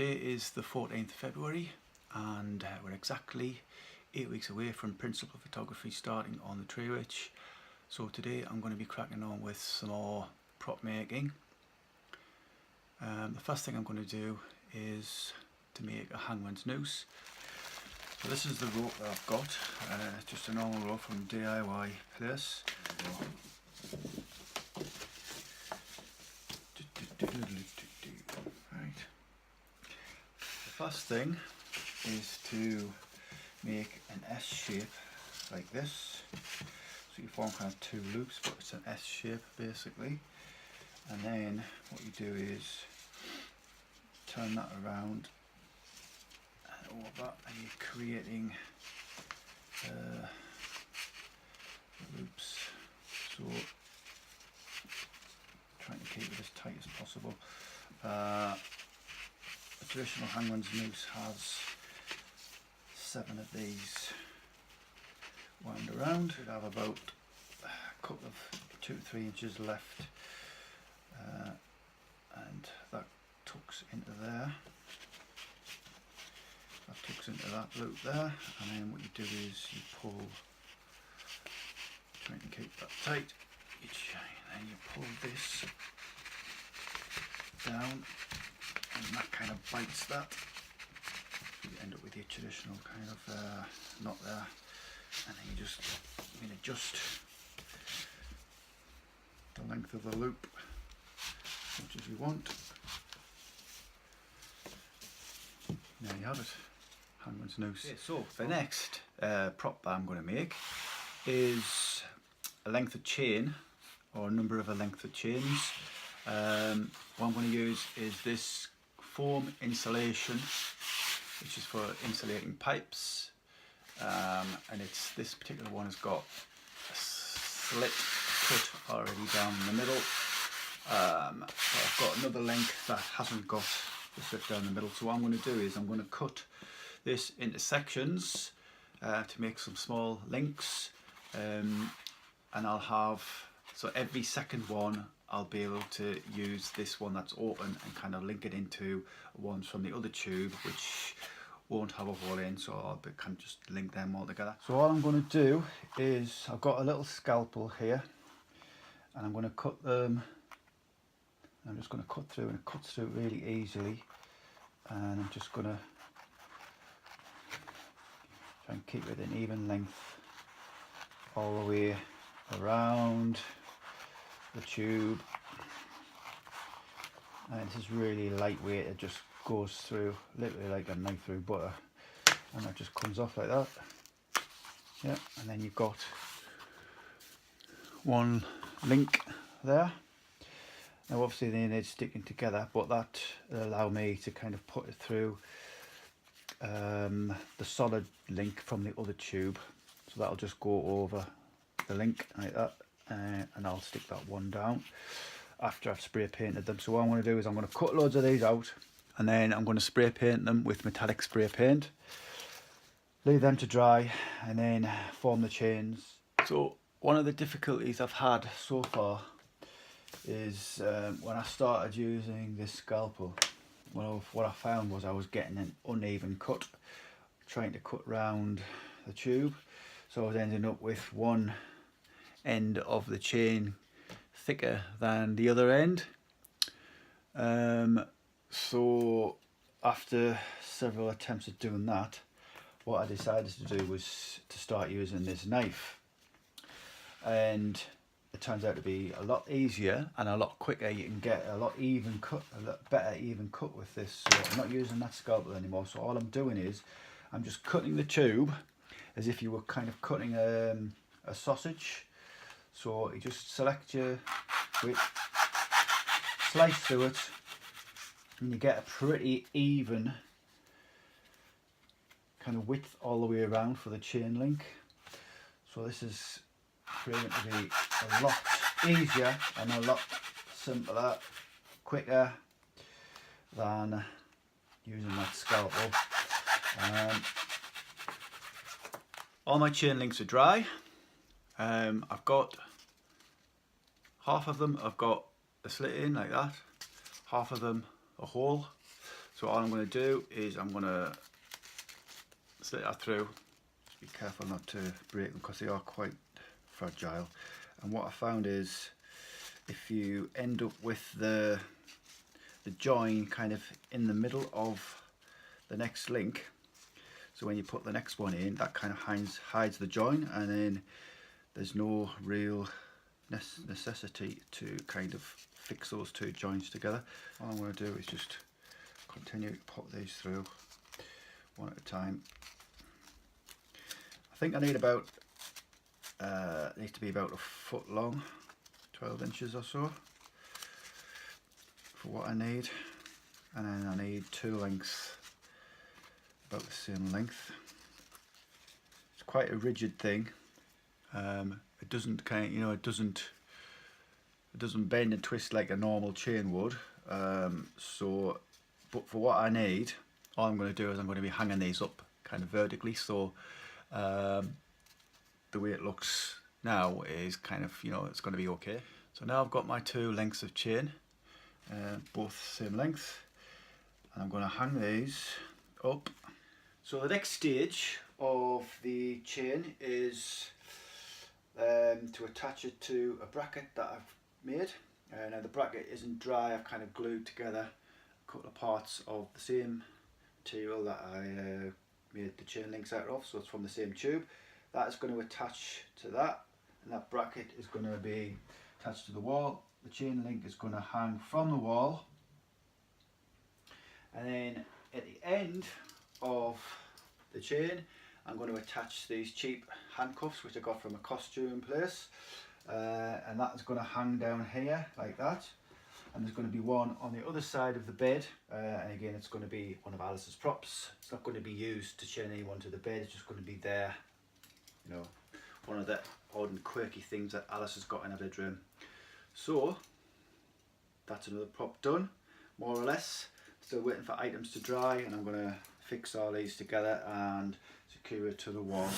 today is the 14th of February and we're exactly 8 weeks away from principal photography starting on the Tree Witch. So today I'm going to be cracking on with some more prop making. The first thing I'm going to do is to make a Hangman's noose. So this is the rope that I've got, just a normal rope from DIY place. Right. The first thing is to make an S shape like this. So you form kind of two loops, but it's an S shape basically. And then what you do is turn that around and over, and you're creating loops. So trying to keep it as tight as possible. A traditional Hangman's noose has 7 of these wound around. Should have about a couple of 2 to 3 inches left, and that tucks into there. That tucks into that loop there, and then what you do is you pull, trying to keep that tight, and then you pull this down, and that kind of bites that. You end up with your traditional kind of knot there, and then you just adjust the length of the loop as much as you want. There you have it, Hangman's noose. Okay, so the next prop that I'm going to make is a length of chain, or a number of a length of chains. What I'm going to use is this foam insulation, which is for insulating pipes, and this particular one has got a slit cut already down in the middle. So I've got another length that hasn't got the slit down the middle. So what I'm going to do is I'm going to cut this into sections to make some small links, and I'll have, so every second one I'll be able to use this one that's open and kind of link it into ones from the other tube which won't have a hole in, so I'll kind of just link them all together. So all I'm going to do is, I've got a little scalpel here, and I'm going to cut them. I'm just going to cut through, and it cuts through really easily, and I'm just going to try and keep it an even length all the way around the tube. And this is really lightweight, it just goes through literally like a knife through butter, and that just comes off like that. Yeah, and then you've got one link there. Now obviously they need sticking together, but that will allow me to kind of put it through the solid link from the other tube, so that'll just go over the link like that, and I'll stick that one down after I've spray painted them. So what I'm going to do is I'm going to cut loads of these out, and then I'm going to spray paint them with metallic spray paint, leave them to dry, and then form the chains. So one of the difficulties I've had so far is when I started using this scalpel, what I found was I was getting an uneven cut trying to cut round the tube, so I was ending up with one end of the chain thicker than the other end. So after several attempts at doing that, what I decided to do was to start using this knife, and it turns out to be a lot easier and a lot quicker. You can get a lot better even cut with this. So I'm not using that scalpel anymore, so all I'm doing is I'm just cutting the tube as if you were kind of cutting a sausage. So you just select your width, slice through it, and you get a pretty even kind of width all the way around for the chain link. So this is proving to be a lot easier and a lot simpler, quicker than using that scalpel. All my chain links are dry. I've got half of them, I've got a slit in like that, half of them a hole. So all I'm going to do is I'm going to slit that through. Just be careful not to break them because they are quite fragile. And what I found is if you end up with the join kind of in the middle of the next link, so when you put the next one in, that kind of hides the join, and then there's no real necessity to kind of fix those two joints together. All I'm going to do is just continue to pop these through one at a time. I think I need about it needs to be about a foot long, 12 inches or so for what I need, and then I need two lengths about the same length. It's quite a rigid thing. It doesn't it doesn't bend and twist like a normal chain would. But for what I need, all I'm going to do is I'm going to be hanging these up kind of vertically, so the way it looks now is kind of, it's going to be okay. So now I've got my two lengths of chain, both same length, and I'm going to hang these up. So the next stage of the chain is to attach it to a bracket that I've made. Now the bracket isn't dry. I've kind of glued together a couple of parts of the same material that I made the chain links out of, so it's from the same tube. That is going to attach to that, and that bracket is going to be attached to the wall. The chain link is going to hang from the wall, and then at the end of the chain I'm going to attach these cheap handcuffs which I got from a costume place, and that is going to hang down here like that, and there's going to be one on the other side of the bed, and again it's going to be one of Alice's props. It's not going to be used to chain anyone to the bed, it's just going to be there, one of the odd and quirky things that Alice has got in her bedroom. So that's another prop done, more or less. Still waiting for items to dry, and I'm going to fix all these together and secure it to the wall.